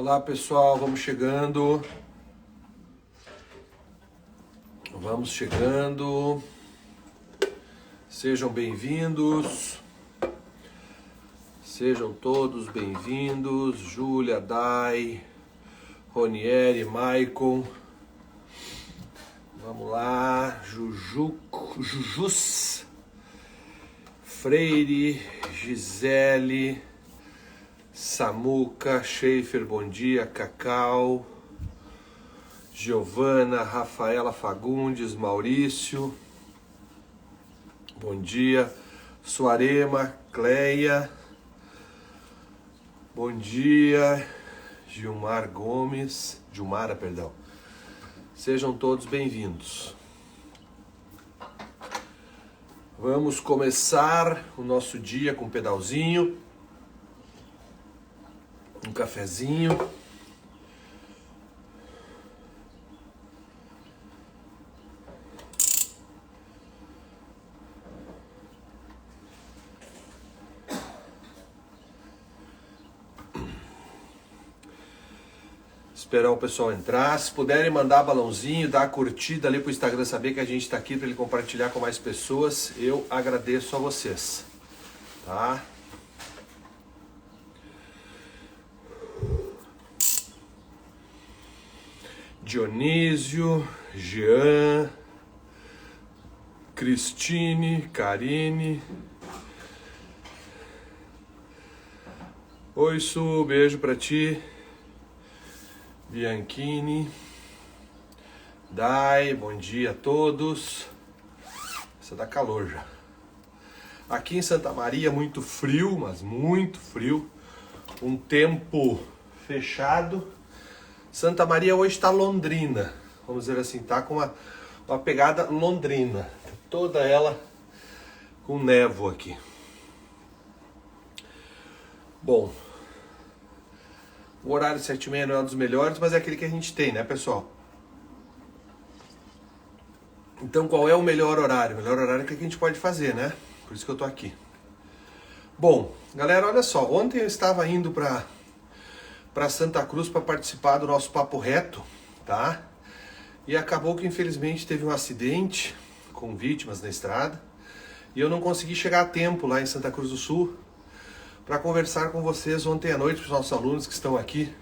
Olá pessoal, vamos chegando. Vamos chegando. Sejam bem-vindos. Sejam todos bem-vindos. Júlia, Dai, Ronieri, Maicon. Vamos lá. Jujus, Freire, Gisele, Samuca, Schaefer, bom dia, Cacau, Giovana, Rafaela Fagundes, Maurício, bom dia, Suarema, Cleia, bom dia, Gilmara, perdão. Sejam todos bem-vindos. Vamos começar o nosso dia com um pedalzinho, um cafezinho. Esperar o pessoal entrar. Se puderem mandar balãozinho, dar a curtida ali pro Instagram saber que a gente tá aqui para ele compartilhar com mais pessoas, eu agradeço a vocês, tá? Dionísio, Jean, Cristine, Karine. Oi, Su, beijo pra ti. Bianchini, Dai, bom dia a todos. Isso dá calor já. Aqui em Santa Maria, muito frio, mas muito frio. Um tempo fechado. Santa Maria hoje está londrina, vamos dizer assim, tá com uma pegada londrina. Toda ela com névoa aqui. Bom, o horário 7h30 não é um dos melhores, mas é aquele que a gente tem, né, pessoal? Então, qual é o melhor horário? O melhor horário é o que a gente pode fazer, né? Por isso que eu tô aqui. Bom, galera, olha só. Ontem eu estava indo para Santa Cruz para participar do nosso Papo Reto, tá? E acabou que, infelizmente, teve um acidente com vítimas na estrada. E eu não consegui chegar a tempo lá em Santa Cruz do Sul para conversar com vocês ontem à noite, para os nossos alunos que estão aqui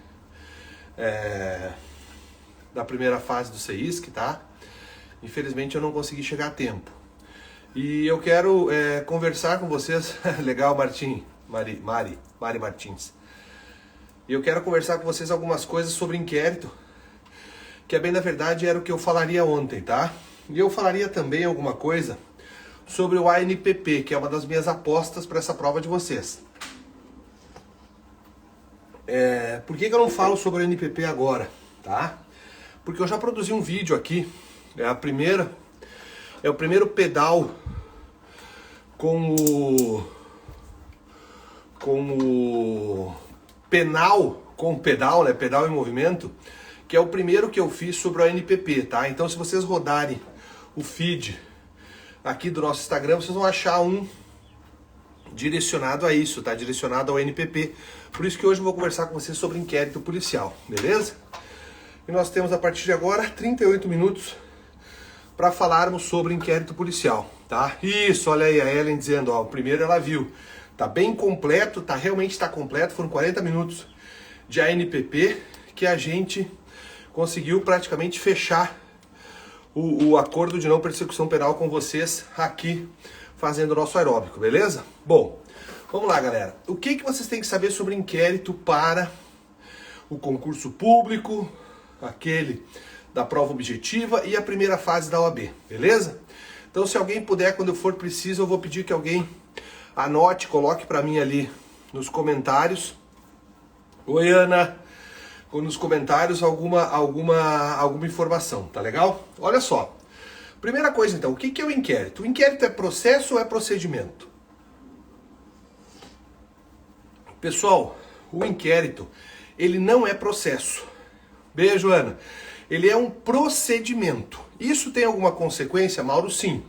da primeira fase do CEISC, tá? Infelizmente eu não consegui chegar a tempo. E eu quero conversar com vocês, legal, Mari Martins. E eu quero conversar com vocês algumas coisas sobre inquérito, que bem na verdade era o que eu falaria ontem, tá? E eu falaria também alguma coisa sobre o ANPP, que é uma das minhas apostas para essa prova de vocês. Por que eu não falo sobre o ANPP agora, tá? Porque eu já produzi um vídeo aqui, é o primeiro pedal com o pedal, né? Pedal em movimento, que é o primeiro que eu fiz sobre o ANPP, tá? Então se vocês rodarem o feed aqui do nosso Instagram, vocês vão achar um direcionado a isso, tá? Direcionado ao ANPP. Por isso que hoje eu vou conversar com vocês sobre inquérito policial, beleza? E nós temos a partir de agora 38 minutos para falarmos sobre inquérito policial, tá? Isso, olha aí a Ellen dizendo, ó, o primeiro ela viu. Tá bem completo, realmente tá completo, foram 40 minutos de ANPP que a gente conseguiu praticamente fechar o acordo de não persecução penal com vocês aqui fazendo o nosso aeróbico, beleza? Bom, vamos lá, galera. O que vocês têm que saber sobre inquérito para o concurso público, aquele da prova objetiva e a primeira fase da OAB, beleza? Então, se alguém puder, quando for preciso, eu vou pedir que alguém anote, coloque para mim ali nos comentários. Oi, Ana. Nos comentários alguma informação, tá legal? Olha só. Primeira coisa, então, o que é o inquérito? O inquérito é processo ou é procedimento? Pessoal, o inquérito, ele não é processo. Beijo, Ana. Ele é um procedimento. Isso tem alguma consequência, Mauro? Sim.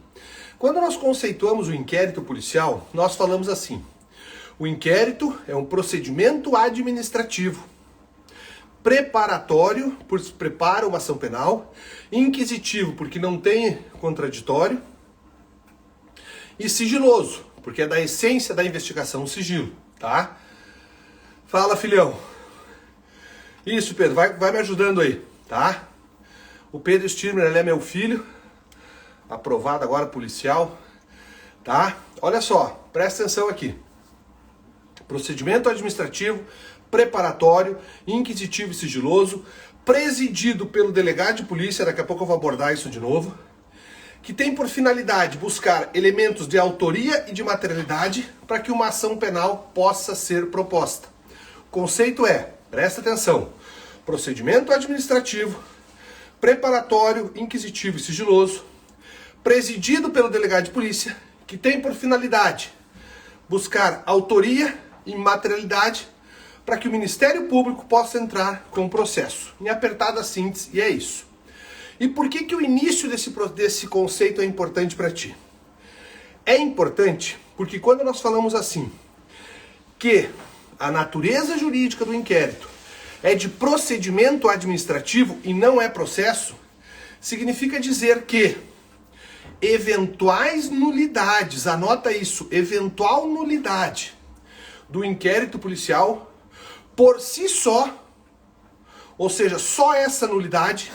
Quando nós conceituamos o inquérito policial, nós falamos assim: o inquérito é um procedimento administrativo preparatório, por se prepara uma ação penal, inquisitivo, porque não tem contraditório, e sigiloso, porque é da essência da investigação o sigilo, tá? Fala, filhão. Isso, Pedro, vai me ajudando aí, tá? O Pedro Stirmer, ele é meu filho, aprovado agora policial, tá? Olha só, presta atenção aqui. Procedimento administrativo, preparatório, inquisitivo e sigiloso, presidido pelo delegado de polícia, daqui a pouco eu vou abordar isso de novo, que tem por finalidade buscar elementos de autoria e de materialidade para que uma ação penal possa ser proposta. O conceito é, presta atenção, procedimento administrativo, preparatório, inquisitivo e sigiloso, presidido pelo delegado de polícia, que tem por finalidade buscar autoria e materialidade para que o Ministério Público possa entrar com o processo. Em apertada síntese, e é isso. E por que o início desse conceito é importante para ti? É importante porque quando nós falamos assim, que a natureza jurídica do inquérito é de procedimento administrativo e não é processo, significa dizer que eventuais nulidades, anota isso, eventual nulidade do inquérito policial por si só, ou seja, só essa nulidade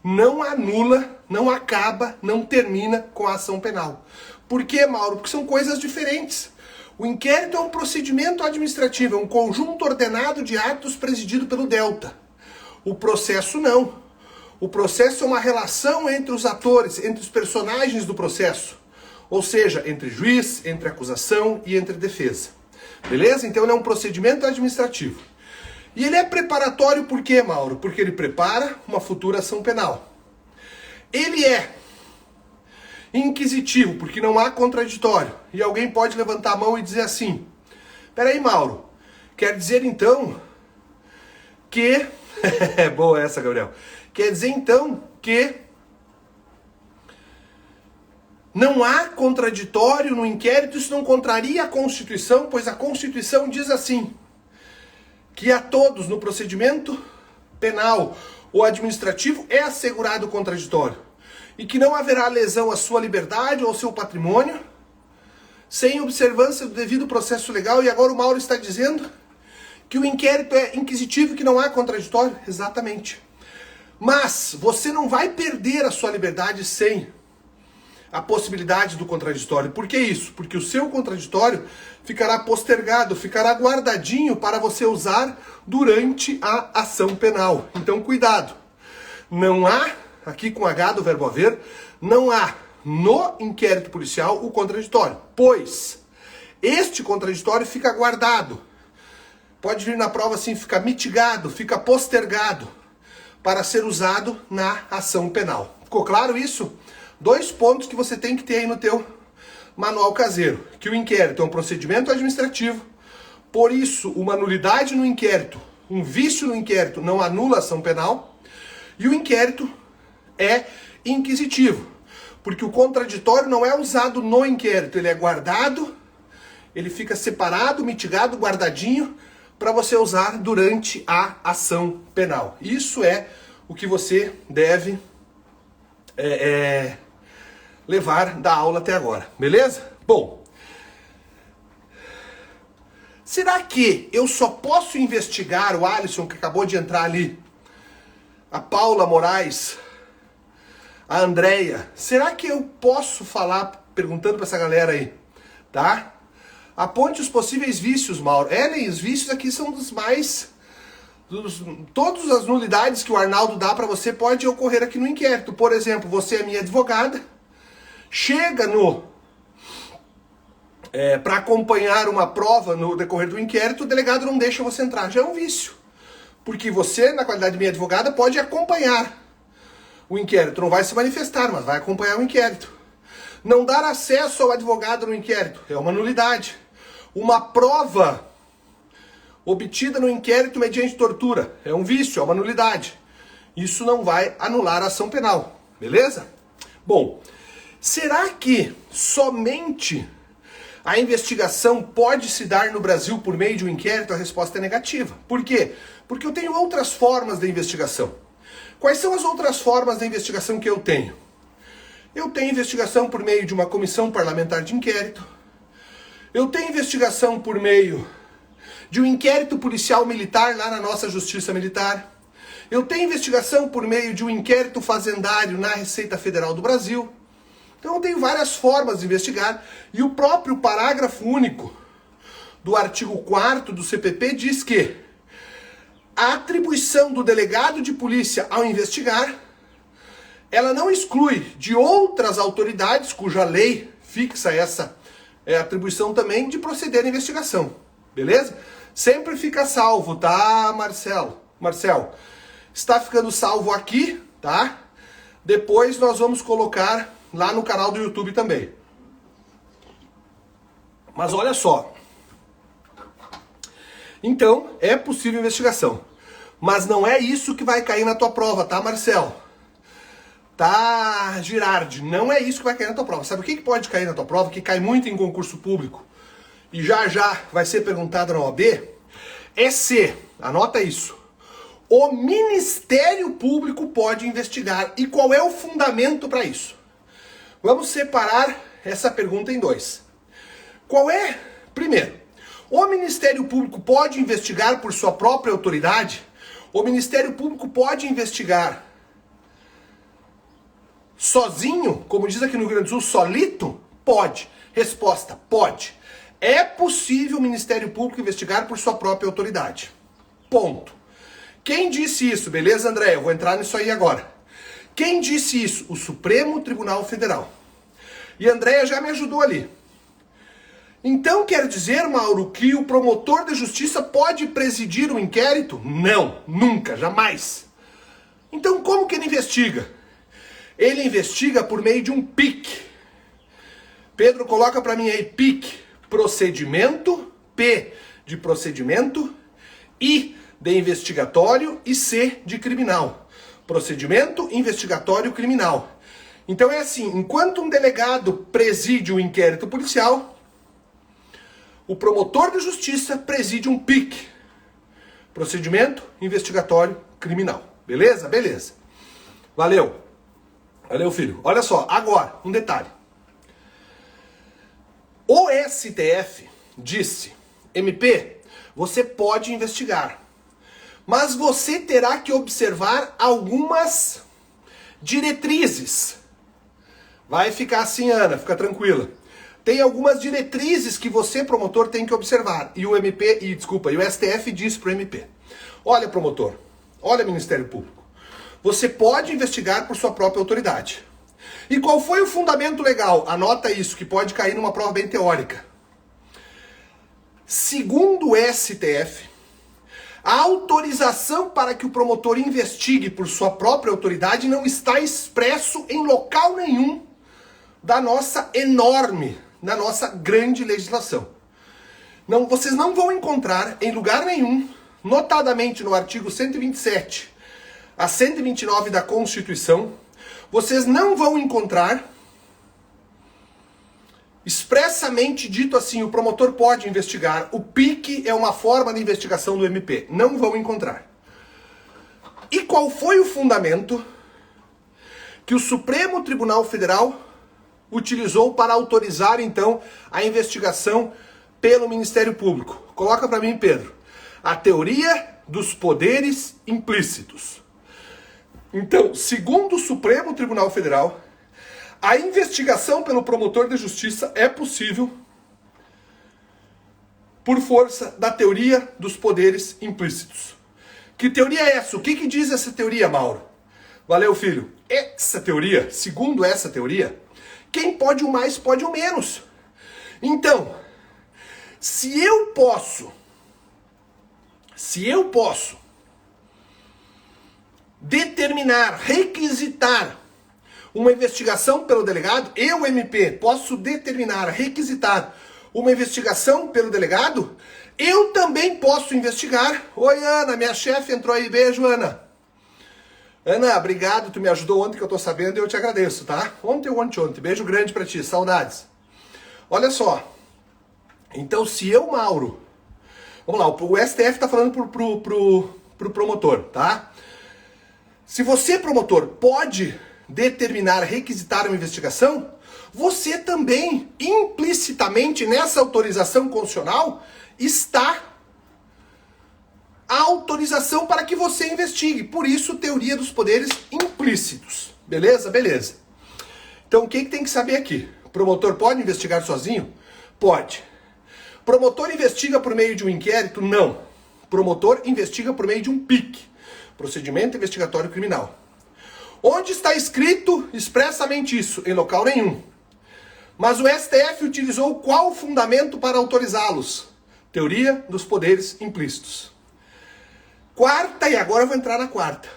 não anula, não acaba, não termina com a ação penal. Por quê, Mauro? Porque são coisas diferentes. O inquérito é um procedimento administrativo, é um conjunto ordenado de atos presidido pelo Delta. O processo não. O processo é uma relação entre os atores, entre os personagens do processo. Ou seja, entre juiz, entre acusação e entre defesa. Beleza? Então ele é um procedimento administrativo. E ele é preparatório por quê, Mauro? Porque ele prepara uma futura ação penal. Ele é inquisitivo, porque não há contraditório. E alguém pode levantar a mão e dizer assim, peraí, Mauro, quer dizer então que... É boa essa, Gabriel. Quer dizer então que não há contraditório no inquérito, isso não contraria a Constituição, pois a Constituição diz assim, que a todos no procedimento penal ou administrativo é assegurado o contraditório e que não haverá lesão à sua liberdade ou ao seu patrimônio sem observância do devido processo legal. E agora o Mauro está dizendo que o inquérito é inquisitivo e que não há contraditório. Exatamente. Mas você não vai perder a sua liberdade sem a possibilidade do contraditório. Por que isso? Porque o seu contraditório ficará postergado, ficará guardadinho para você usar durante a ação penal. Então, cuidado. Não há, aqui com H do verbo haver, não há no inquérito policial o contraditório, pois este contraditório fica guardado. Pode vir na prova assim, fica mitigado, fica postergado para ser usado na ação penal. Ficou claro isso? 2 pontos que você tem que ter aí no teu manual caseiro. Que o inquérito é um procedimento administrativo, por isso uma nulidade no inquérito, um vício no inquérito não anula a ação penal, e o inquérito é inquisitivo, porque o contraditório não é usado no inquérito, ele é guardado, ele fica separado, mitigado, guardadinho, para você usar durante a ação penal. Isso é o que você deve levar da aula até agora, beleza? Bom, será que eu só posso investigar o Alisson que acabou de entrar ali, a Paula Moraes, a Andréia? Será que eu posso falar, perguntando para essa galera aí, tá? Aponte os possíveis vícios, Mauro. Né, os vícios aqui são dos mais... todas as nulidades que o Arnaldo dá para você pode ocorrer aqui no inquérito. Por exemplo, você é minha advogada, chega para acompanhar uma prova no decorrer do inquérito, o delegado não deixa você entrar. Já é um vício. Porque você, na qualidade de minha advogada, pode acompanhar o inquérito. Não vai se manifestar, mas vai acompanhar o inquérito. Não dar acesso ao advogado no inquérito é uma nulidade. Uma prova obtida no inquérito mediante tortura é um vício, é uma nulidade. Isso não vai anular a ação penal, beleza? Bom, será que somente a investigação pode se dar no Brasil por meio de um inquérito? A resposta é negativa. Por quê? Porque eu tenho outras formas de investigação. Quais são as outras formas de investigação que eu tenho? Eu tenho investigação por meio de uma comissão parlamentar de inquérito. Eu tenho investigação por meio de um inquérito policial militar lá na nossa Justiça Militar. Eu tenho investigação por meio de um inquérito fazendário na Receita Federal do Brasil. Então eu tenho várias formas de investigar e o próprio parágrafo único do artigo 4º do CPP diz que a atribuição do delegado de polícia ao investigar, ela não exclui de outras autoridades cuja lei fixa essa atribuição também de proceder à investigação, beleza? Sempre fica salvo, tá, Marcelo? Marcel, está ficando salvo aqui, tá? Depois nós vamos colocar lá no canal do YouTube também. Mas olha só. Então, é possível investigação. Mas não é isso que vai cair na tua prova, tá, Marcel? Tá, Girardi, não é isso que vai cair na tua prova. Sabe o que pode cair na tua prova? Que cai muito em concurso público e já vai ser perguntado na OAB? É se, anota isso, o Ministério Público pode investigar. E qual é o fundamento para isso? Vamos separar essa pergunta em dois. Qual é? Primeiro, o Ministério Público pode investigar por sua própria autoridade? O Ministério Público pode investigar sozinho, como diz aqui no Rio Grande do Sul, solito? Pode. Resposta, pode. É possível o Ministério Público investigar por sua própria autoridade. Ponto. Quem disse isso? Beleza, André? Eu vou entrar nisso aí agora. Quem disse isso? O Supremo Tribunal Federal. E a Andréia já me ajudou ali. Então quer dizer, Mauro, que o promotor de justiça pode presidir um inquérito? Não, nunca, jamais. Então como que ele investiga? Ele investiga por meio de um PIC. Pedro, coloca para mim aí, PIC, procedimento, P de procedimento, I de investigatório e C de criminal. Procedimento investigatório criminal. Então é assim, enquanto um delegado preside um inquérito policial, o promotor de justiça preside um PIC. Procedimento investigatório criminal. Beleza? Beleza. Valeu. Valeu, filho. Olha só, agora, um detalhe. O STF disse, MP, você pode investigar, mas você terá que observar algumas diretrizes. Vai ficar assim, Ana, fica tranquila. Tem algumas diretrizes que você, promotor, tem que observar. E o STF diz pro MP. Olha, promotor, olha, Ministério Público, você pode investigar por sua própria autoridade. E qual foi o fundamento legal? Anota isso, que pode cair numa prova bem teórica. Segundo o STF, a autorização para que o promotor investigue por sua própria autoridade não está expresso em local nenhum da nossa enorme, da nossa grande legislação. Não, vocês não vão encontrar em lugar nenhum, notadamente no artigo 127 a 129 da Constituição, vocês não vão encontrar expressamente dito assim, o promotor pode investigar, o PIC é uma forma de investigação do MP. Não vão encontrar. E qual foi o fundamento que o Supremo Tribunal Federal utilizou para autorizar, então, a investigação pelo Ministério Público? Coloca para mim, Pedro. A teoria dos poderes implícitos. Então, segundo o Supremo Tribunal Federal, a investigação pelo promotor de justiça é possível por força da teoria dos poderes implícitos. Que teoria é essa? O que diz essa teoria, Mauro? Valeu, filho. Essa teoria, segundo essa teoria, quem pode o mais pode o menos. Então, se eu posso determinar, requisitar uma investigação pelo delegado, eu, MP, posso determinar, requisitar uma investigação pelo delegado, eu também posso investigar. Oi, Ana, minha chefe entrou aí. Beijo, Ana. Ana, obrigado, tu me ajudou ontem que eu tô sabendo e eu te agradeço, tá? Ontem ou anteontem. Beijo grande pra ti, saudades. Olha só, Então, se eu, Mauro... Vamos lá, o STF está falando pro promotor, tá? Se você, promotor, pode determinar, requisitar uma investigação, você também, implicitamente, nessa autorização constitucional, está a autorização para que você investigue. Por isso, teoria dos poderes implícitos. Beleza? Beleza. Então, o que tem que saber aqui? O promotor pode investigar sozinho? Pode. Promotor investiga por meio de um inquérito? Não. Promotor investiga por meio de um PIC, procedimento investigatório criminal. Onde está escrito expressamente isso? Em local nenhum. Mas o STF utilizou qual fundamento para autorizá-los? Teoria dos poderes implícitos. Quarta, e agora eu vou entrar na quarta.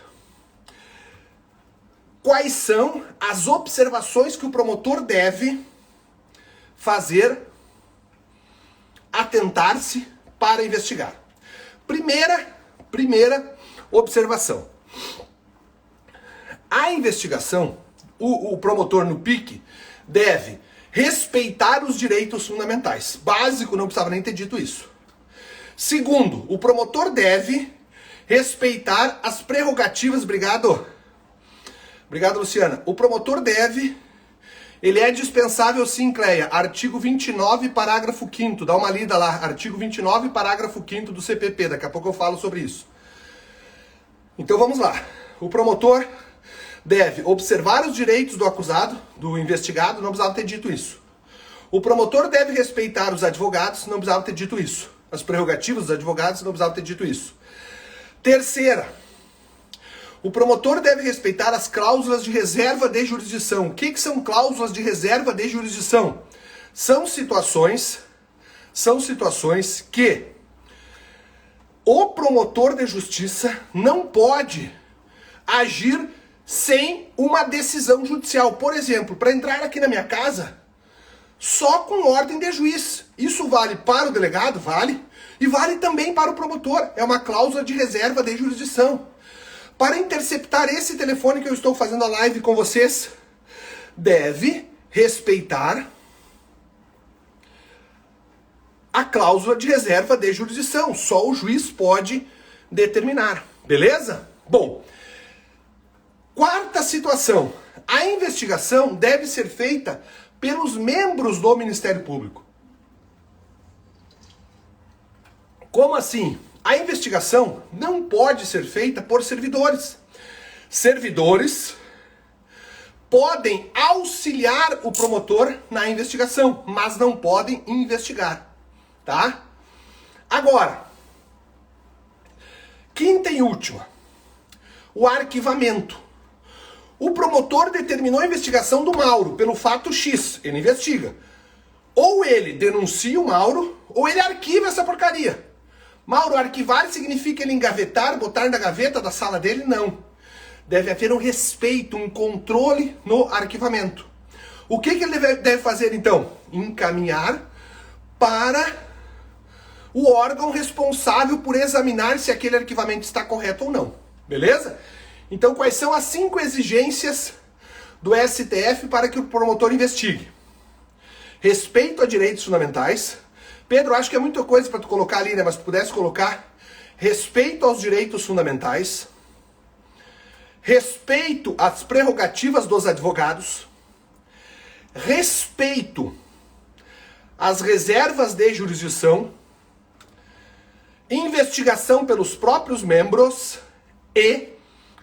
Quais são as observações que o promotor deve fazer, atentar-se para investigar? Primeira observação. A investigação, o promotor no PIC deve respeitar os direitos fundamentais. Básico, não precisava nem ter dito isso. Segundo, o promotor deve respeitar as prerrogativas... Obrigado, Luciana. O promotor deve... Ele é dispensável sim, Cleia. Artigo 29, parágrafo 5º. Dá uma lida lá. Artigo 29, parágrafo 5º do CPP. Daqui a pouco eu falo sobre isso. Então vamos lá. O promotor deve observar os direitos do acusado, do investigado. Não precisava ter dito isso. O promotor deve respeitar os advogados. Não precisava ter dito isso. As prerrogativas dos advogados. Não precisava ter dito isso. Terceira. O promotor deve respeitar as cláusulas de reserva de jurisdição. O que são cláusulas de reserva de jurisdição? São situações que o promotor de justiça não pode agir sem uma decisão judicial. Por exemplo, para entrar aqui na minha casa, só com ordem de juiz. Isso vale para o delegado? Vale. E vale também para o promotor. É uma cláusula de reserva de jurisdição. Para interceptar esse telefone que eu estou fazendo a live com vocês, deve respeitar a cláusula de reserva de jurisdição. Só o juiz pode determinar. Beleza? Bom, quarta situação. A investigação deve ser feita pelos membros do Ministério Público. Como assim? A investigação não pode ser feita por servidores. Servidores podem auxiliar o promotor na investigação, mas não podem investigar, tá? Agora, quinta e última, o arquivamento. O promotor determinou a investigação do Mauro pelo fato X, ele investiga. Ou ele denuncia o Mauro, ou ele arquiva essa porcaria. Mauro, arquivar significa ele engavetar, botar na gaveta da sala dele? Não. Deve haver um respeito, um controle no arquivamento. O que ele deve fazer então? Encaminhar para o órgão responsável por examinar se aquele arquivamento está correto ou não. Beleza? Então, quais são as 5 exigências do STF para que o promotor investigue? Respeito a direitos fundamentais. Pedro, acho que é muita coisa para tu colocar ali, né? Mas se pudesse colocar respeito aos direitos fundamentais, respeito às prerrogativas dos advogados, respeito às reservas de jurisdição, investigação pelos próprios membros e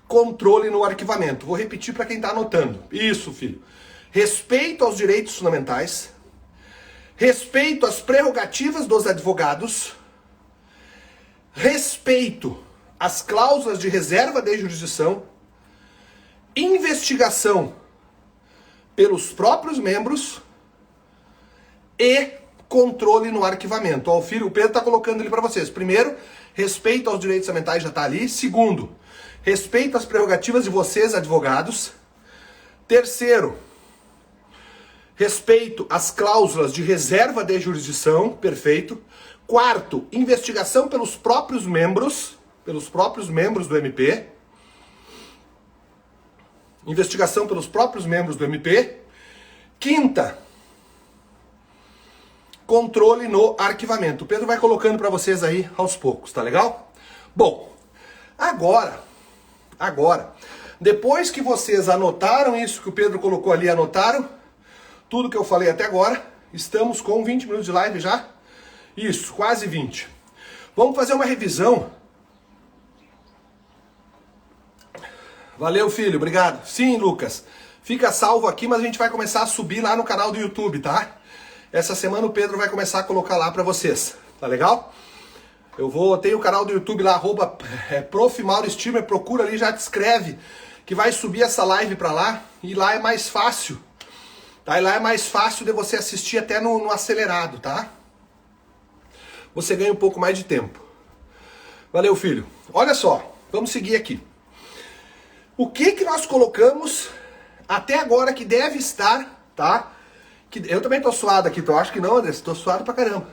controle no arquivamento. Vou repetir para quem está anotando. Isso, filho. Respeito aos direitos fundamentais, respeito às prerrogativas dos advogados, respeito às cláusulas de reserva de jurisdição, investigação pelos próprios membros e controle no arquivamento. Ó, o Pedro está colocando ali para vocês. Primeiro, respeito aos direitos fundamentais já está ali. Segundo, respeito às prerrogativas de vocês, advogados. Terceiro, respeito às cláusulas de reserva de jurisdição, perfeito. Quarto, investigação pelos próprios membros do MP. Investigação pelos próprios membros do MP. Quinta, controle no arquivamento. O Pedro vai colocando para vocês aí aos poucos, tá legal? Bom, agora, depois que vocês anotaram isso que o Pedro colocou ali, anotaram tudo que eu falei até agora, estamos com 20 minutos de live já? Isso, quase 20. Vamos fazer uma revisão. Valeu, filho, obrigado. Sim, Lucas, fica salvo aqui, mas a gente vai começar a subir lá no canal do YouTube, tá? Essa semana o Pedro vai começar a colocar lá pra vocês, tá legal? Tenho o canal do YouTube lá, Prof. Mauro Steamer, procura ali, já te inscreve, que vai subir essa live pra lá, e lá é mais fácil, tá? E lá é mais fácil de você assistir até no acelerado, tá? Você ganha um pouco mais de tempo. Valeu, filho. Olha só, vamos seguir aqui. O que nós colocamos até agora que deve estar, tá? Eu também tô suado aqui, eu acho que não, André, tô suado pra caramba.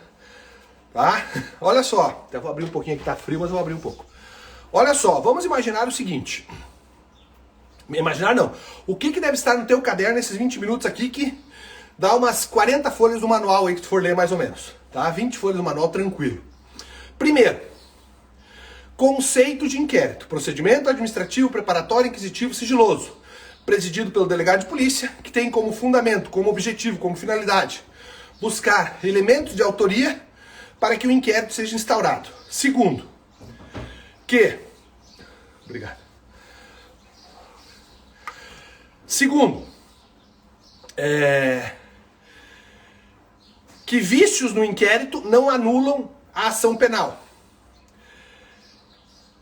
Tá? Olha só, até vou abrir um pouquinho aqui, tá frio, mas eu vou abrir um pouco. Olha só, vamos imaginar o seguinte. Imaginar não. O que deve estar no teu caderno nesses 20 minutos aqui que dá umas 40 folhas do manual aí que tu for ler mais ou menos. Tá? 20 folhas do manual, tranquilo. Primeiro, conceito de inquérito. Procedimento administrativo, preparatório, inquisitivo, sigiloso. Presidido pelo delegado de polícia, que tem como fundamento, como objetivo, como finalidade, buscar elementos de autoria para que o inquérito seja instaurado. Segundo, Obrigado. Segundo, que vícios no inquérito não anulam a ação penal.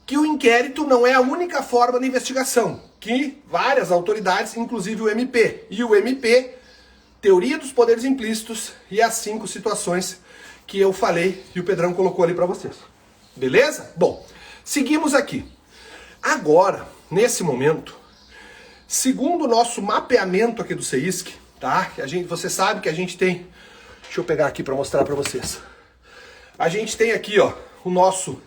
Que o inquérito não é a única forma de investigação, que várias autoridades, inclusive o MP, e o MP, teoria dos poderes implícitos e as 5 situações que eu falei e o Pedrão colocou ali para vocês. Beleza? Bom, seguimos aqui. Agora, nesse momento, segundo o nosso mapeamento aqui do CEISC, tá? Você sabe que a gente tem, deixa eu pegar aqui para mostrar para vocês. A gente tem aqui, ó, o nosso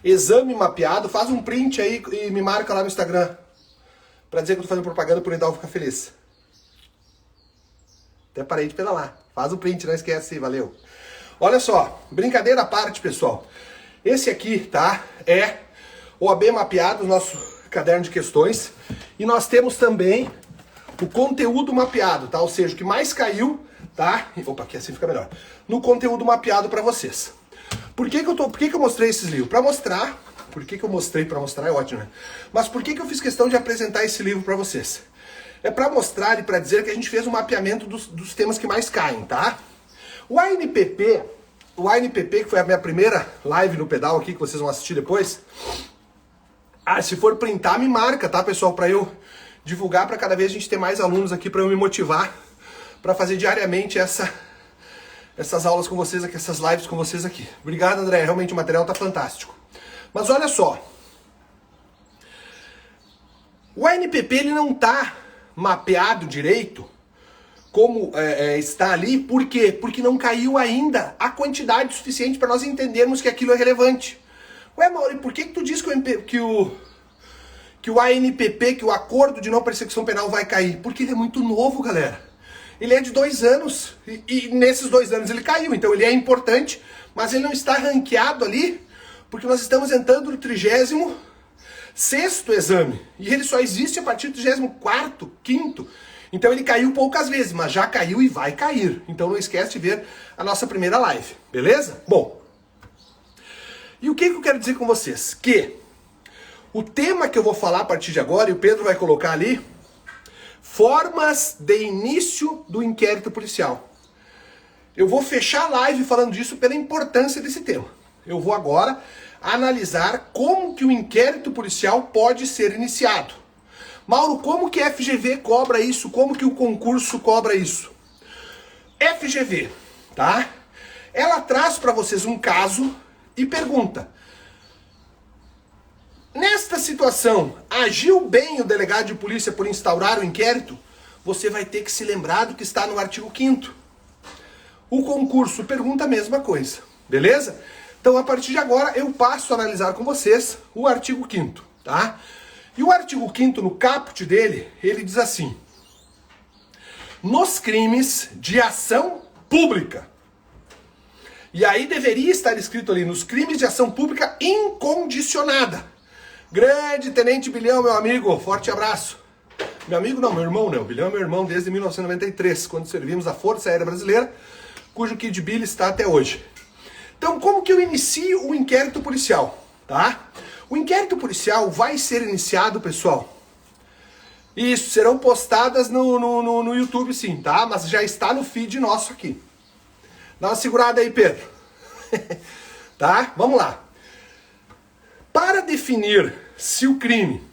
exame mapeado. Faz um print aí e me marca lá no Instagram pra dizer que eu tô fazendo propaganda pro Nidal ficar feliz. Até parei de pedalar. Faz o print, não esquece, valeu. Olha só, brincadeira à parte, pessoal. Esse aqui, tá, é o AB mapeado, nosso caderno de questões. E nós temos também o conteúdo mapeado, tá? Ou seja, o que mais caiu, tá? Opa, aqui assim fica melhor. No conteúdo mapeado pra vocês. Por que eu mostrei esses livros? Pra mostrar. Por que eu mostrei pra mostrar? É ótimo, né? Mas por que eu fiz questão de apresentar esse livro pra vocês? É pra mostrar e pra dizer que a gente fez um mapeamento dos temas que mais caem, tá? O ANPP, que foi a minha primeira live no pedal aqui, que vocês vão assistir depois. Se for printar, me marca, tá, pessoal? Pra eu divulgar, pra cada vez a gente ter mais alunos aqui, pra eu me motivar pra fazer diariamente essas aulas com vocês aqui, essas lives com vocês aqui. Obrigado, André. Realmente o material tá fantástico. Mas olha só. O ANPP, ele não tá mapeado direito como está ali. Por quê? Porque não caiu ainda a suficiente para nós entendermos que aquilo é relevante. Ué, Mauro, e por que tu diz que o ANPP, que o Acordo de Não Persecução Penal vai cair? Porque ele é muito novo, galera. Ele é de 2 anos, e nesses 2 anos ele caiu, então ele é importante, mas ele não está ranqueado ali, porque nós estamos entrando no 36º exame, e ele só existe a partir do 34º, 5º, então ele caiu poucas vezes, mas já caiu e vai cair, então não esquece de ver a nossa primeira live, beleza? Bom, e o que eu quero dizer com vocês? Que o tema que eu vou falar a partir de agora, e o Pedro vai colocar ali, formas de início do inquérito policial. Eu vou fechar a live falando disso pela importância desse tema. Eu vou agora analisar como que o inquérito policial pode ser iniciado. Mauro, como que a FGV cobra isso? Como que o concurso cobra isso? FGV, tá? Ela traz para vocês um caso e pergunta: nesta situação, agiu bem o delegado de polícia por instaurar o inquérito? Você vai ter que se lembrar do que está no artigo 5º. O concurso pergunta a mesma coisa, beleza? Então, a partir de agora, eu passo a analisar com vocês o artigo 5º, tá? E o artigo 5º, no caput dele, ele diz assim: nos crimes de ação pública. E aí deveria estar escrito ali, nos crimes de ação pública incondicionada. Grande Tenente Bilhão, meu amigo, forte abraço. Meu amigo não, meu irmão, né? O Bilhão é meu irmão desde 1993, quando servimos a Força Aérea Brasileira, cujo Kid Billy está até hoje. Então, como que eu inicio o inquérito policial, tá? O inquérito policial vai ser iniciado, pessoal. Isso, serão postadas no YouTube sim, tá? Mas já está no feed nosso aqui. Dá uma segurada aí, Pedro. Tá? Vamos lá. Para definir se o crime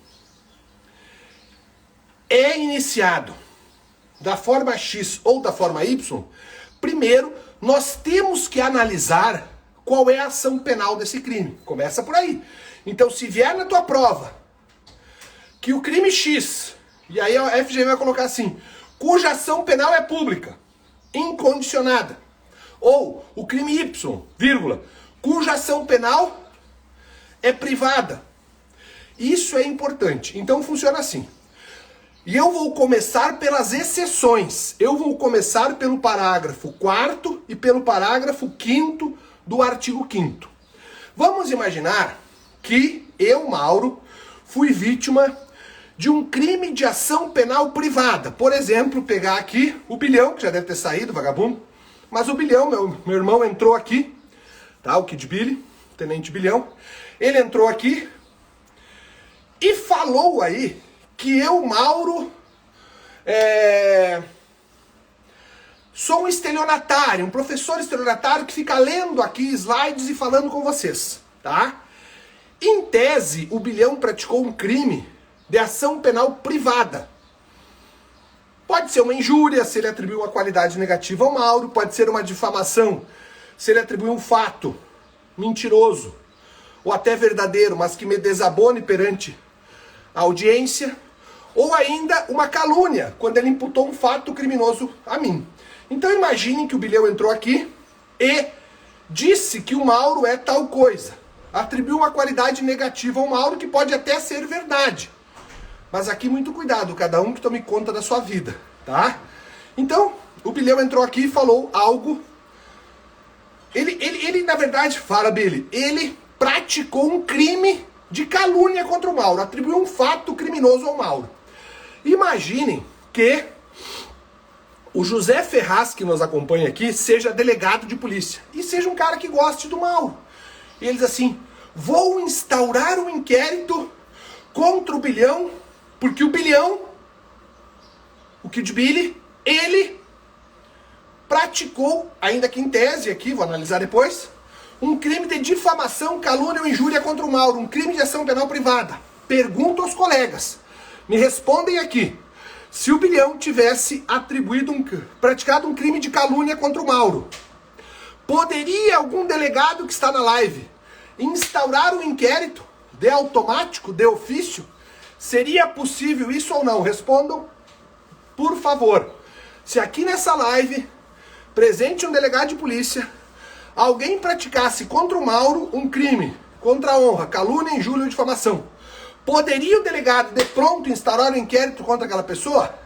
é iniciado da forma X ou da forma Y, primeiro nós temos que analisar qual é a ação penal desse crime. Começa por aí. Então, se vier na tua prova que o crime X, e aí a FGV vai colocar assim, cuja ação penal é pública, incondicionada, ou o crime Y, vírgula, cuja ação penal é privada. Isso é importante. Então funciona assim. E eu vou começar pelas exceções. Eu vou começar pelo parágrafo 4º e pelo parágrafo 5º do artigo 5º. Vamos imaginar que eu, Mauro, fui vítima de um crime de ação penal privada. Por exemplo, pegar aqui o Bilhão, que já deve ter saído, vagabundo. Mas o Bilhão, meu irmão entrou aqui, tá? O Kid Billy, o Tenente Bilhão. Ele entrou aqui e falou aí que eu, Mauro, sou um estelionatário, um professor estelionatário que fica lendo aqui slides e falando com vocês, tá? Em tese, o Bilhão praticou um crime de ação penal privada. Pode ser uma injúria, se ele atribuiu uma qualidade negativa ao Mauro, pode ser uma difamação, se ele atribuiu um fato mentiroso, ou até verdadeiro, mas que me desabone perante a audiência, ou ainda uma calúnia, quando ele imputou um fato criminoso a mim. Então imaginem que o Bilhão entrou aqui e disse que o Mauro é tal coisa, atribuiu uma qualidade negativa ao Mauro, que pode até ser verdade. Mas aqui muito cuidado, cada um que tome conta da sua vida, tá? Então, o Bilhão entrou aqui e falou algo. Ele na verdade, fala, Billy, ele praticou um crime de calúnia contra o Mauro, atribuiu um fato criminoso ao Mauro. Imaginem que o José Ferraz, que nos acompanha aqui, seja delegado de polícia e seja um cara que goste do Mauro. E ele diz assim, vou instaurar um inquérito contra o Bilhão, porque o Bilhão, o Kid Billy, ele praticou, ainda que em tese aqui, vou analisar depois, um crime de difamação, calúnia ou injúria contra o Mauro, um crime de ação penal privada. Pergunto aos colegas, me respondem aqui, se o Bilhão tivesse praticado um crime de calúnia contra o Mauro, poderia algum delegado que está na live instaurar um inquérito de automático, de ofício? Seria possível isso ou não? Respondam, por favor. Se aqui nessa live, presente um delegado de polícia, alguém praticasse contra o Mauro um crime contra a honra, calúnia, injúria ou difamação, poderia o delegado de pronto instaurar um inquérito contra aquela pessoa?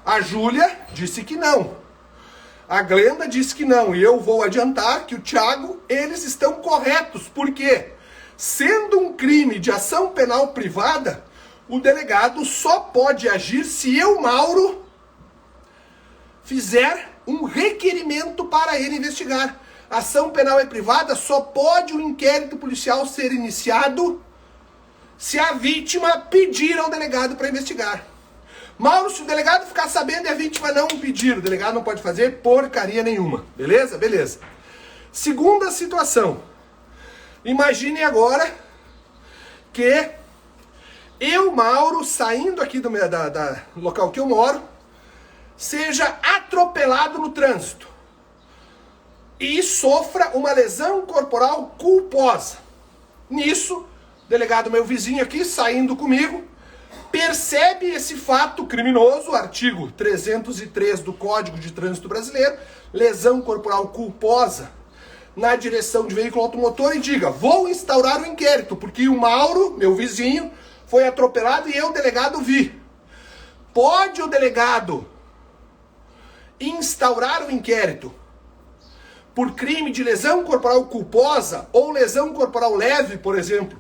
A Júlia disse que não. A Glenda disse que não. E eu vou adiantar que o Thiago, eles estão corretos. Por quê? Sendo um crime de ação penal privada, o delegado só pode agir se eu, Mauro, fizer um requerimento para ele investigar. A ação penal é privada, só pode o inquérito policial ser iniciado se a vítima pedir ao delegado para investigar. Mauro, se o delegado ficar sabendo e a vítima não pedir, o delegado não pode fazer porcaria nenhuma. Beleza? Beleza. Segunda situação. Imagine agora que eu, Mauro, saindo aqui do local que eu moro, seja atropelado no trânsito e sofra uma lesão corporal culposa. Nisso, o delegado, meu vizinho aqui, saindo comigo, percebe esse fato criminoso, artigo 303 do Código de Trânsito Brasileiro, lesão corporal culposa na direção de veículo automotor, e diga, vou instaurar um inquérito, porque o Mauro, meu vizinho, foi atropelado e eu, delegado, vi. Pode o delegado instaurar o inquérito por crime de lesão corporal culposa ou lesão corporal leve, por exemplo,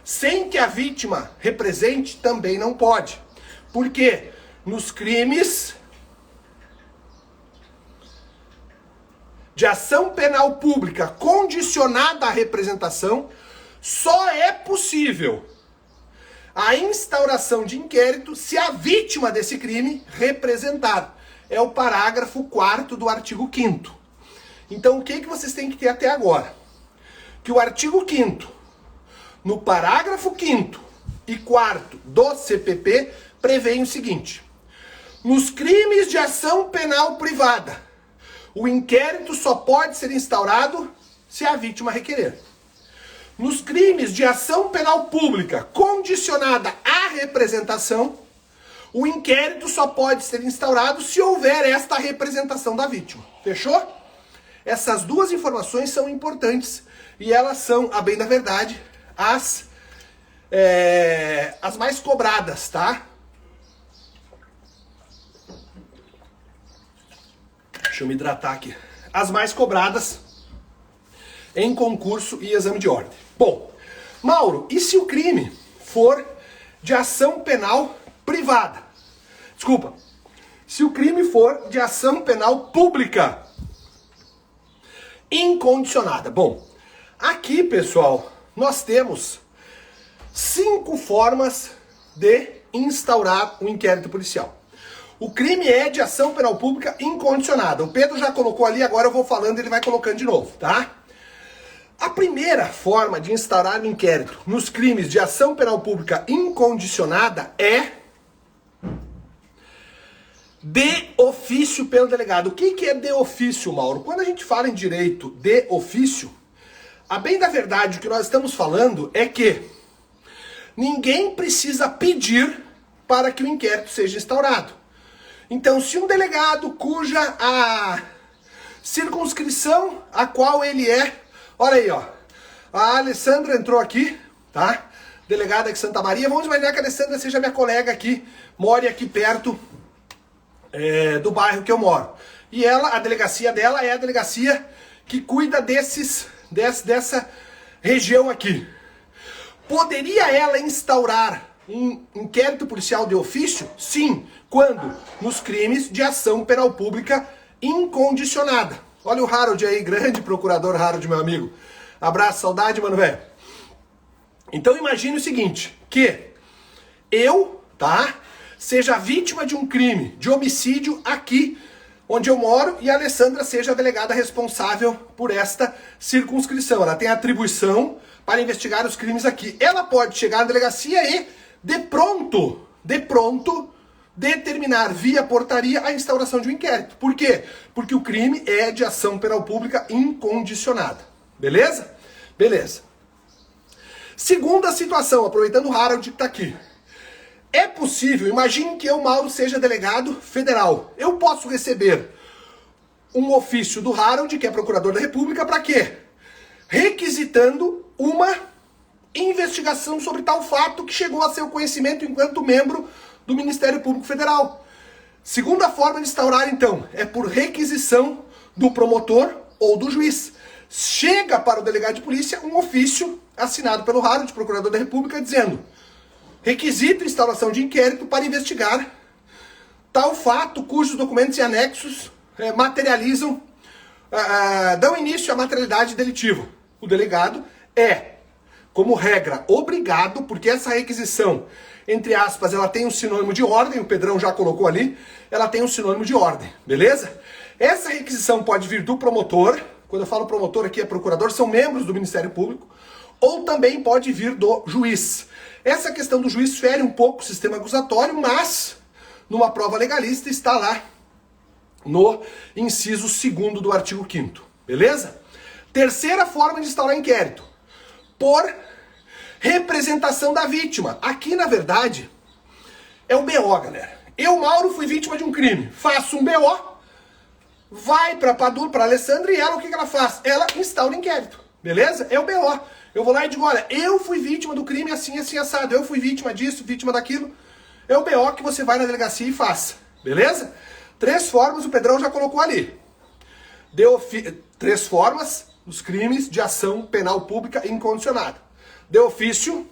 sem que a vítima represente, também não pode. Por quê? Nos crimes de ação penal pública condicionada à representação, só é possível a instauração de inquérito se a vítima desse crime representar. É o parágrafo 4º do artigo 5º. Então, o que vocês têm que ter até agora? Que o artigo 5º, no parágrafo 5º e 4º do CPP, prevê o seguinte: nos crimes de ação penal privada, o inquérito só pode ser instaurado se a vítima requerer. Nos crimes de ação penal pública condicionada à representação, o inquérito só pode ser instaurado se houver esta representação da vítima. Fechou? Essas duas informações são importantes e elas são, a bem da verdade, as mais cobradas, tá? Deixa eu me hidratar aqui. As mais cobradas em concurso e exame de ordem. Bom, Mauro, e se o crime for de ação penal privada? Desculpa. Se o crime for de ação penal pública incondicionada. Bom, aqui, pessoal, nós temos 5 formas de instaurar um inquérito policial. O crime é de ação penal pública incondicionada. O Pedro já colocou ali, agora eu vou falando e ele vai colocando de novo, tá? A primeira forma de instaurar um inquérito nos crimes de ação penal pública incondicionada é de ofício pelo delegado. O que é de ofício, Mauro? Quando a gente fala em direito de ofício, a bem da verdade, o que nós estamos falando é que ninguém precisa pedir para que o inquérito seja instaurado. Então, se um delegado cuja a circunscrição a qual ele é... Olha aí, ó. A Alessandra entrou aqui, tá? Delegada de Santa Maria. Vamos imaginar que a Alessandra seja minha colega aqui, more aqui perto do bairro que eu moro. E ela, a delegacia dela é a delegacia que cuida dessa região aqui. Poderia ela instaurar um inquérito policial de ofício? Sim. Quando? Nos crimes de ação penal pública incondicionada. Olha o Harold aí, grande procurador Harold, meu amigo. Abraço, saudade, mano, velho. Então imagine o seguinte, que eu, tá, seja vítima de um crime de homicídio aqui onde eu moro e a Alessandra seja a delegada responsável por esta circunscrição. Ela tem atribuição para investigar os crimes aqui. Ela pode chegar na delegacia e, de pronto, determinar via portaria a instauração de um inquérito. Por quê? Porque o crime é de ação penal pública incondicionada. Beleza? Beleza. Segunda situação, aproveitando o Harold que está aqui. É possível, imagine que eu, Mauro, seja delegado federal. Eu posso receber um ofício do Harold, que é procurador da República, para quê? Requisitando uma investigação sobre tal fato que chegou a seu conhecimento enquanto membro do Ministério Público Federal. Segunda forma de instaurar, então, é por requisição do promotor ou do juiz. Chega para o delegado de polícia um ofício assinado pelo Harold, procurador da República, dizendo: requisito instauração de inquérito para investigar tal fato cujos documentos e anexos materializam, dão início à materialidade delitiva. O delegado é, como regra, obrigado, porque essa requisição, entre aspas, ela tem um sinônimo de ordem, o Pedrão já colocou ali, ela tem um sinônimo de ordem, beleza? Essa requisição pode vir do promotor, quando eu falo promotor aqui é procurador, são membros do Ministério Público, ou também pode vir do juiz. Essa questão do juiz fere um pouco o sistema acusatório, mas numa prova legalista está lá no inciso 2º do artigo 5º, beleza? Terceira forma de instaurar inquérito, por representação da vítima. Aqui, na verdade, é o BO, galera. Eu, Mauro, fui vítima de um crime. Faço um BO, vai pra Alessandra e ela, o que ela faz? Ela instaura inquérito, beleza? É o BO. Eu vou lá e digo, olha, eu fui vítima do crime assim, assim, assado. Eu fui vítima disso, vítima daquilo. É o BO que você vai na delegacia e faz, beleza? 3 formas, o Pedrão já colocou ali. Três formas dos crimes de ação penal pública incondicionada. De ofício,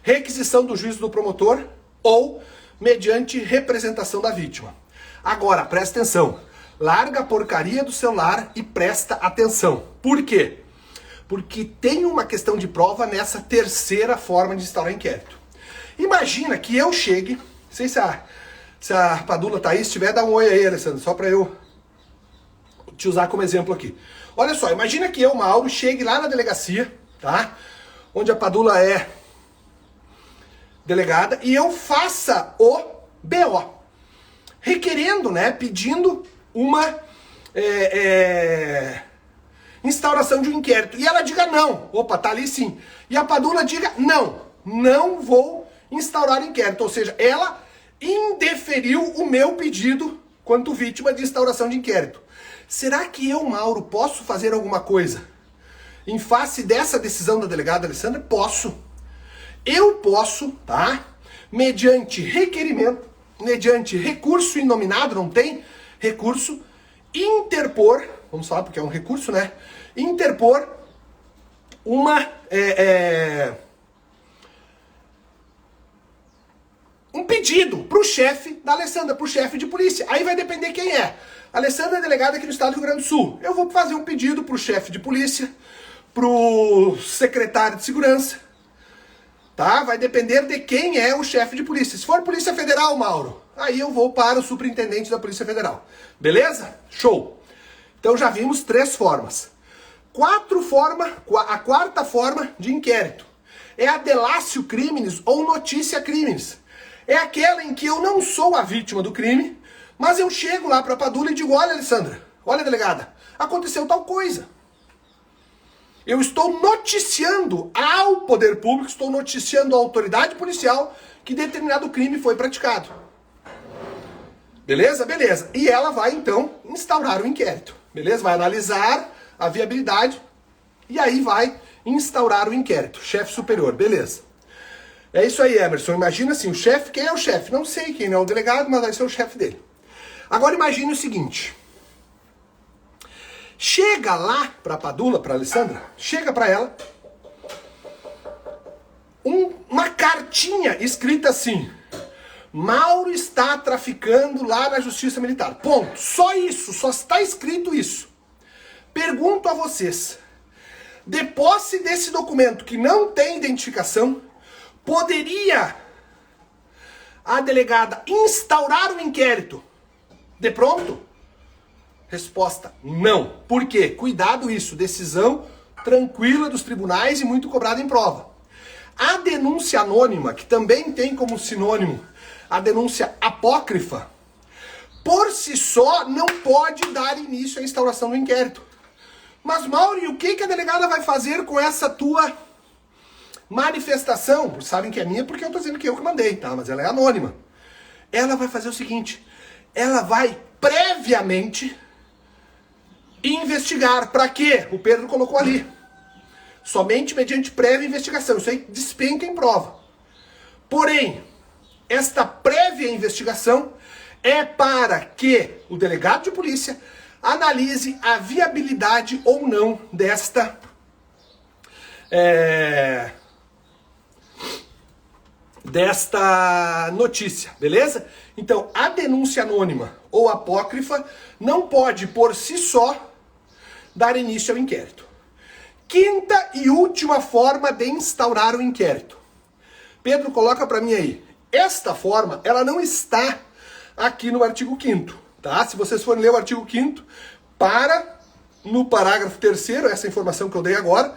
requisição do juízo do promotor ou mediante representação da vítima. Agora, presta atenção. Larga a porcaria do celular e presta atenção. Por quê? Porque tem uma questão de prova nessa terceira forma de instaurar inquérito. Imagina que eu chegue, não sei se a Padula tá aí, se tiver, dá um oi aí, Alessandro, só para eu te usar como exemplo aqui. Olha só, imagina que eu, Mauro, chegue lá na delegacia, tá? Onde a Padula é delegada, e eu faça o BO, requerendo, né, pedindo uma instauração de um inquérito. E ela diga não. Opa, tá ali sim. E a Padula diga não. Não vou instaurar inquérito. Ou seja, ela indeferiu o meu pedido quanto vítima de instauração de inquérito. Será que eu, Mauro, posso fazer alguma coisa em face dessa decisão da delegada Alessandra? Posso. Eu posso, tá? Mediante requerimento, mediante recurso inominado, não tem recurso, interpor, vamos falar porque é um recurso, né? Interpor uma um pedido pro chefe da Alessandra, pro chefe de polícia. Aí vai depender quem é. A Alessandra é delegada aqui no estado do Rio Grande do Sul. Eu vou fazer um pedido pro chefe de polícia, pro secretário de segurança, tá? Vai depender de quem é o chefe de polícia. Se for Polícia Federal, Mauro, aí eu vou para o superintendente da Polícia Federal. Beleza? Show! Então já vimos três formas. A quarta forma de inquérito é a delatio criminis ou notícia criminis. É aquela em que eu não sou a vítima do crime, mas eu chego lá para a Padula e digo, olha, Alessandra, olha, delegada, aconteceu tal coisa. Eu estou noticiando ao poder público, estou noticiando à autoridade policial que determinado crime foi praticado. Beleza? Beleza. E ela vai, então, instaurar o inquérito. Beleza? Vai analisar a viabilidade e aí vai instaurar o inquérito. Chefe superior. Beleza. É isso aí, Emerson. Imagina assim, o chefe, quem é o chefe? Não sei quem é o delegado, mas vai ser o chefe dele. Agora imagine o seguinte. Chega lá para a Padula, para a Alessandra, chega para ela uma cartinha escrita assim: Mauro está traficando lá na Justiça Militar. Ponto. Só isso, só está escrito isso. Pergunto a vocês, de posse desse documento que não tem identificação, poderia a delegada instaurar o inquérito de pronto? Resposta, não. Por quê? Cuidado isso, decisão tranquila dos tribunais e muito cobrada em prova. A denúncia anônima, que também tem como sinônimo a denúncia apócrifa, por si só não pode dar início à instauração do inquérito. Mas, Mauro, e o que a delegada vai fazer com essa tua manifestação? Sabem que é minha porque eu estou dizendo que eu que mandei, tá? Mas ela é anônima. Ela vai fazer o seguinte, ela vai previamente investigar. Para quê? O Pedro colocou ali. Somente mediante prévia investigação. Isso aí despenca em prova. Porém, esta prévia investigação é para que o delegado de polícia analise a viabilidade ou não desta notícia, beleza? Então, a denúncia anônima ou apócrifa não pode, por si só, dar início ao inquérito. Quinta e última forma de instaurar o inquérito. Pedro, coloca para mim aí. Esta forma, ela não está aqui no artigo 5º, tá? Se vocês forem ler o artigo 5º, no parágrafo 3º, essa informação que eu dei agora,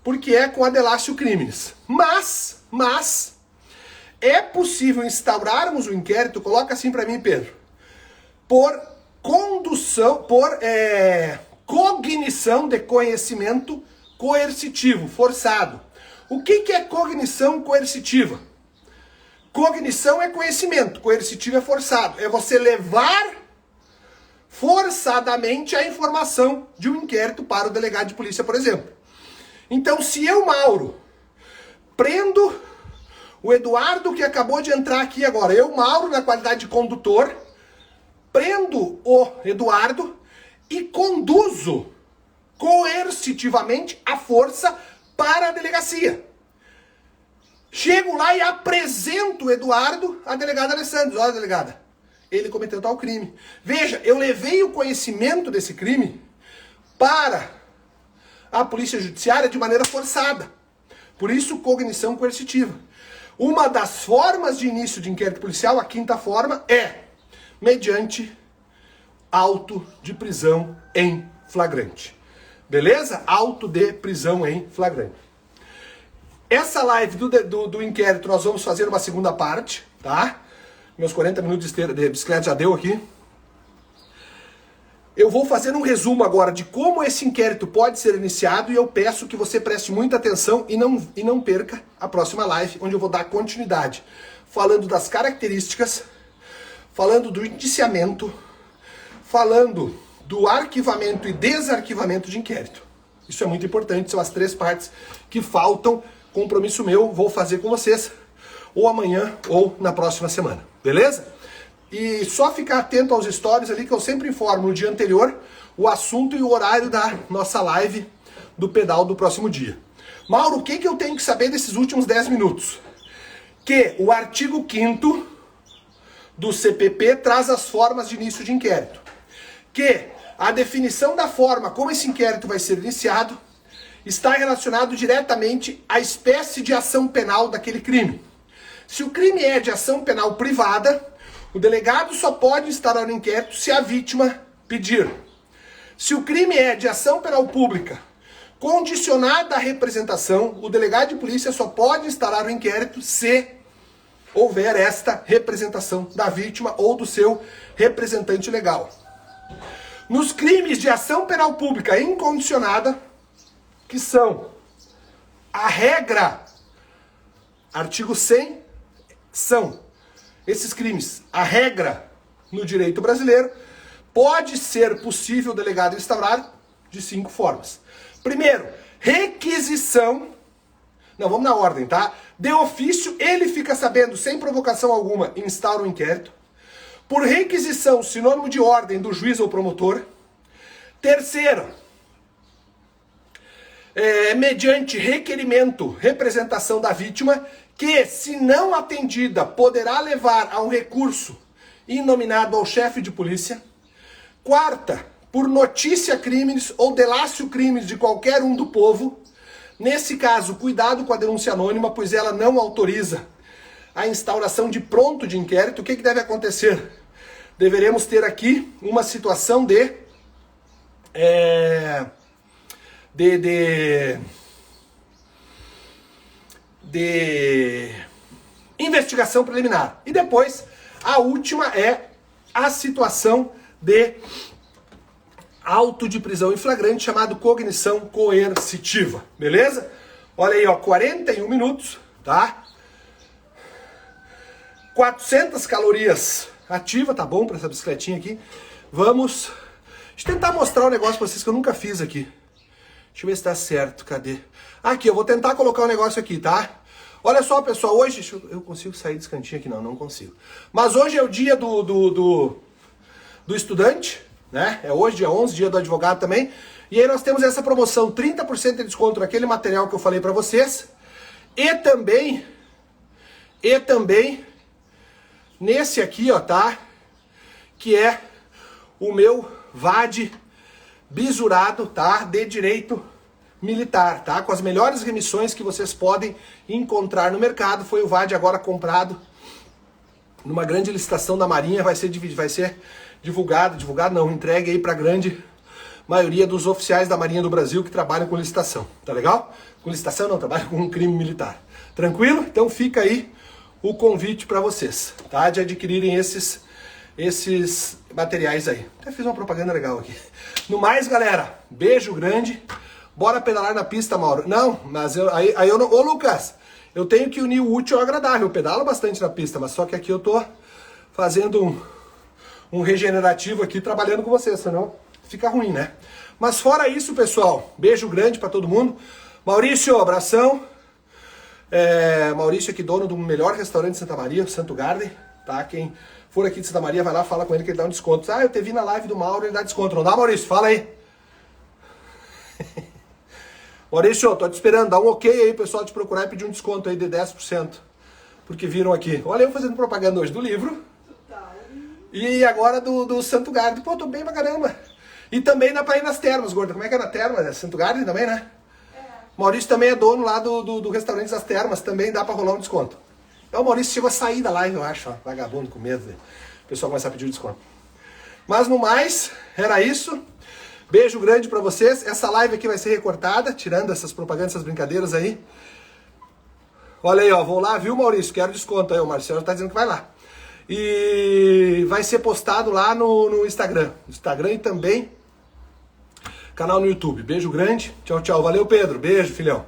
porque é com a delatio criminis. Mas é possível instaurarmos o inquérito, coloca assim para mim, Pedro, por cognição de conhecimento coercitivo, forçado. O que é cognição coercitiva? Cognição é conhecimento, coercitivo é forçado. É você levar forçadamente a informação de um inquérito para o delegado de polícia, por exemplo. Então, se eu, Mauro, prendo o Eduardo que acabou de entrar aqui agora, eu, Mauro, na qualidade de condutor, prendo o Eduardo, e conduzo coercitivamente a força para a delegacia. Chego lá e apresento o Eduardo à delegada Alessandro. Olha, delegada, ele cometeu tal crime. Veja, eu levei o conhecimento desse crime para a polícia judiciária de maneira forçada. Por isso, cognição coercitiva. Uma das formas de início de inquérito policial, a quinta forma, é mediante auto de prisão em flagrante. Beleza? Auto de prisão em flagrante. Essa live do inquérito nós vamos fazer uma segunda parte, tá? Meus 40 minutos de bicicleta já deu aqui. Eu vou fazer um resumo agora de como esse inquérito pode ser iniciado e eu peço que você preste muita atenção e não perca a próxima live, onde eu vou dar continuidade, falando das características, falando do indiciamento, falando do arquivamento e desarquivamento de inquérito. Isso é muito importante, são as 3 partes que faltam. Compromisso meu, vou fazer com vocês, ou amanhã ou na próxima semana, beleza? E só ficar atento aos stories ali que eu sempre informo no dia anterior o assunto e o horário da nossa live do pedal do próximo dia. Mauro, o que eu tenho que saber desses últimos 10 minutos? Que o artigo 5º do CPP traz as formas de início de inquérito. Que a definição da forma como esse inquérito vai ser iniciado está relacionado diretamente à espécie de ação penal daquele crime. Se o crime é de ação penal privada, o delegado só pode instaurar o inquérito se a vítima pedir. Se o crime é de ação penal pública, condicionada à representação, o delegado de polícia só pode instaurar o inquérito se houver esta representação da vítima ou do seu representante legal. Nos crimes de ação penal pública incondicionada, que são a regra, artigo 100, são esses crimes, a regra no direito brasileiro, pode ser possível o delegado instaurar de 5 formas. Primeiro, requisição, não, vamos na ordem, tá? De ofício, ele fica sabendo, sem provocação alguma, instaura o inquérito. Por requisição, sinônimo de ordem do juiz ou promotor. Terceiro, mediante requerimento, representação da vítima, que, se não atendida, poderá levar a um recurso inominado ao chefe de polícia. Quarta, por notícia crimes ou delácio crimes de qualquer um do povo. Nesse caso, cuidado com a denúncia anônima, pois ela não autoriza a instauração de pronto de inquérito. O que deve acontecer? Deveremos ter aqui uma situação de investigação preliminar. E depois, a última é a situação de auto de prisão em flagrante, chamado cognição coercitiva. Beleza? Olha aí, ó, 41 minutos, tá? 400 calorias ativa, tá bom para essa bicicletinha aqui. Vamos... Deixa eu tentar mostrar um negócio pra vocês que eu nunca fiz aqui. Deixa eu ver se tá certo, cadê? Aqui, eu vou tentar colocar um negócio aqui, tá? Olha só, pessoal, hoje... Eu consigo sair desse cantinho aqui? Não, não consigo. Mas hoje é o dia do estudante, né? É hoje, dia 11, dia do advogado também. E aí nós temos essa promoção, 30% de desconto naquele material que eu falei pra vocês. E também, nesse aqui, ó, tá? Que é o meu VAD bisurado, tá? De direito militar, tá? Com as melhores remissões que vocês podem encontrar no mercado. Foi o VAD agora comprado numa grande licitação da Marinha, vai ser divulgado não, entregue aí para a grande maioria dos oficiais da Marinha do Brasil que trabalham com licitação, tá legal? Com licitação não, trabalham com um crime militar. Tranquilo? Então fica aí o convite para vocês, tá? De adquirirem esses materiais aí. Até fiz uma propaganda legal aqui. No mais, galera, beijo grande. Bora pedalar na pista, Mauro. Não, mas aí eu não... Ô, Lucas, eu tenho que unir o útil ao agradável. Eu pedalo bastante na pista, mas só que aqui eu tô fazendo um regenerativo aqui, trabalhando com vocês, senão fica ruim, né? Mas fora isso, pessoal, beijo grande pra todo mundo. Maurício, abração. Maurício aqui, dono do melhor restaurante de Santa Maria, Santo Garden. tá? Quem for aqui de Santa Maria, vai lá, fala com ele que ele dá um desconto. Ah, eu te vi na live do Mauro, ele dá desconto. Não dá, Maurício? Fala aí. Maurício, tô te esperando, dá um ok aí, pessoal, te procurar e pedir um desconto aí de 10%. Porque viram aqui. Olha, eu fazendo propaganda hoje do livro. E agora do Santo Garden. Pô, tô bem pra caramba. E também dá pra ir nas termas, gorda. Como é que é na terma? É Santo Garden também, né? Maurício também é dono lá do restaurante das termas. Também dá pra rolar um desconto. Então o Maurício chegou a sair da live, eu acho. Ó, vagabundo com medo. O pessoal começar a pedir o desconto. Mas no mais, era isso. Beijo grande pra vocês. Essa live aqui vai ser recortada, tirando essas propagandas, essas brincadeiras aí. Olha aí, ó. Vou lá, viu, Maurício? Quero desconto aí. O Marcelo tá dizendo que vai lá. E vai ser postado lá no Instagram. Instagram e também canal no YouTube. Beijo grande. Tchau, tchau. Valeu, Pedro. Beijo, filhão.